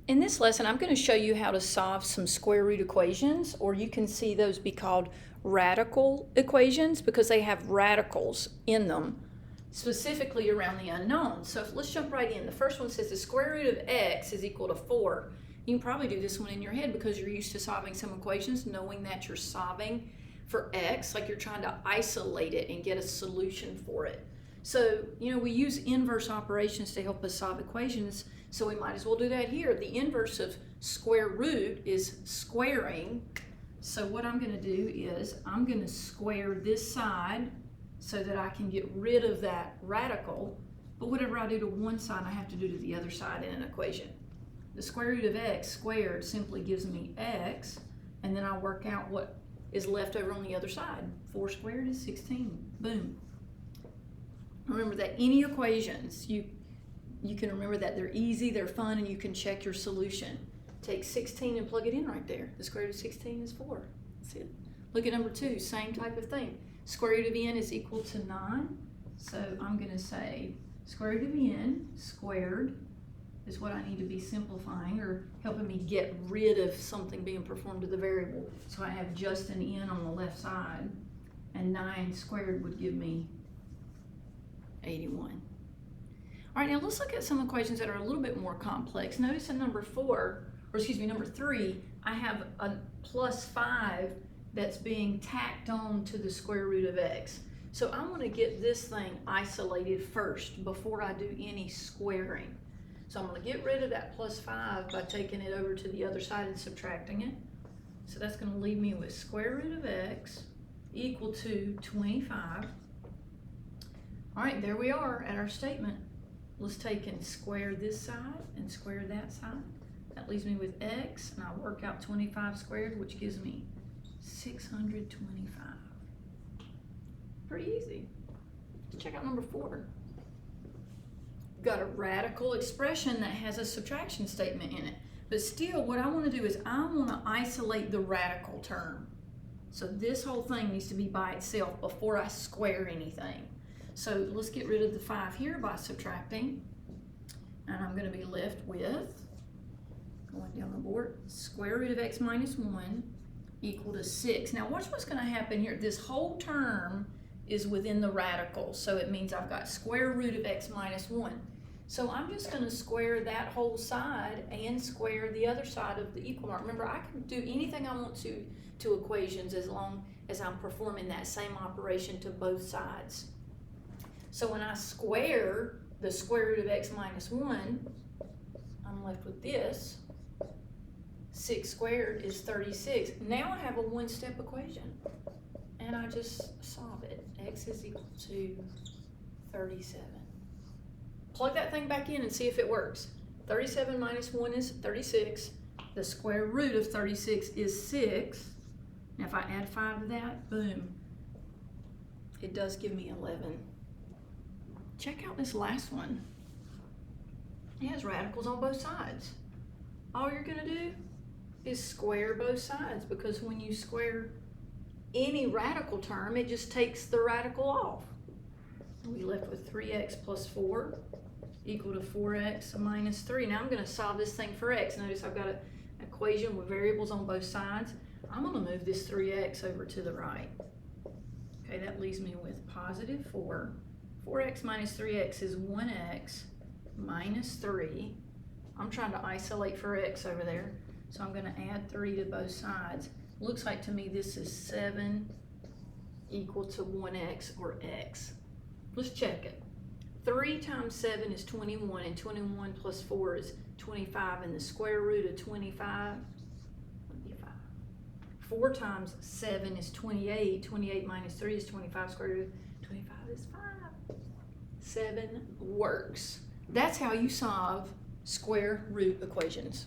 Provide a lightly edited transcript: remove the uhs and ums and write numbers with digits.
In this lesson, I'm going to show you how to solve some square root equations, or you can see those be called radical equations because they have radicals in them, specifically around the unknown. So let's jump right in. The first one says the square root of x is equal to 4. You can probably do this one in your head because you're used to solving some equations, knowing that you're solving for x, like you're trying to isolate it and get a solution for it. So, we use inverse operations to help us solve equations, so we might as well do that here. The inverse of square root is squaring. So what I'm going to do is I'm going to square this side so that I can get rid of that radical, but whatever I do to one side, I have to do to the other side in an equation. The square root of x squared simply gives me x, and then I work out what is left over on the other side. 4 squared is 16. Boom. Remember that any equations, you can remember that they're easy, they're fun, and you can check your solution. Take 16 and plug it in right there. The square root of 16 is 4. That's it. Look at number 2, same type of thing. Square root of n is equal to 9. So I'm going to say square root of n squared is what I need to be simplifying or helping me get rid of something being performed to the variable. So I have just an n on the left side, and 9 squared would give me 81. All right, now let's look at some equations that are a little bit more complex. Notice in number 3, I have a plus 5 that's being tacked on to the square root of x. So I want to get this thing isolated first before I do any squaring. So I'm going to get rid of that plus 5 by taking it over to the other side and subtracting it. So that's going to leave me with square root of x equal to 25. All right, there we are at our statement. Let's take and square this side and square that side. That leaves me with x, and I'll work out 25 squared, which gives me 625. Pretty easy. Let's check out number 4. We've got a radical expression that has a subtraction statement in it. But still, what I want to do is I want to isolate the radical term. So this whole thing needs to be by itself before I square anything. So let's get rid of the 5 here by subtracting. And I'm going to be left with, going down the board, square root of x minus 1 equal to 6. Now watch what's going to happen here. This whole term is within the radical. So it means I've got square root of x minus 1. So I'm just going to square that whole side and square the other side of the equal mark. Remember, I can do anything I want to equations as long as I'm performing that same operation to both sides. So when I square the square root of x minus 1, I'm left with this. 6 squared is 36. Now I have a one-step equation, and I just solve it. X is equal to 37. Plug that thing back in and see if it works. 37 minus 1 is 36. The square root of 36 is 6. Now if I add 5 to that, boom, it does give me 11. Check out this last one. It has radicals on both sides. All you're going to do is square both sides, because when you square any radical term, it just takes the radical off. We left with 3x plus 4 equal to 4x minus 3. Now I'm going to solve this thing for x. Notice I've got an equation with variables on both sides. I'm going to move this 3x over to the right. Okay, that leaves me with positive 4. 4x minus 3x is 1x minus 3. I'm trying to isolate for x over there, so I'm going to add 3 to both sides. Looks like to me this is 7 equal to 1x, or x. Let's check it. 3 times 7 is 21, and 21 plus 4 is 25, and the square root of 25 would be 5. 4 times 7 is 28. 28 minus 3 is 25. Square root of 25 is 5. 7 works. That's how you solve square root equations.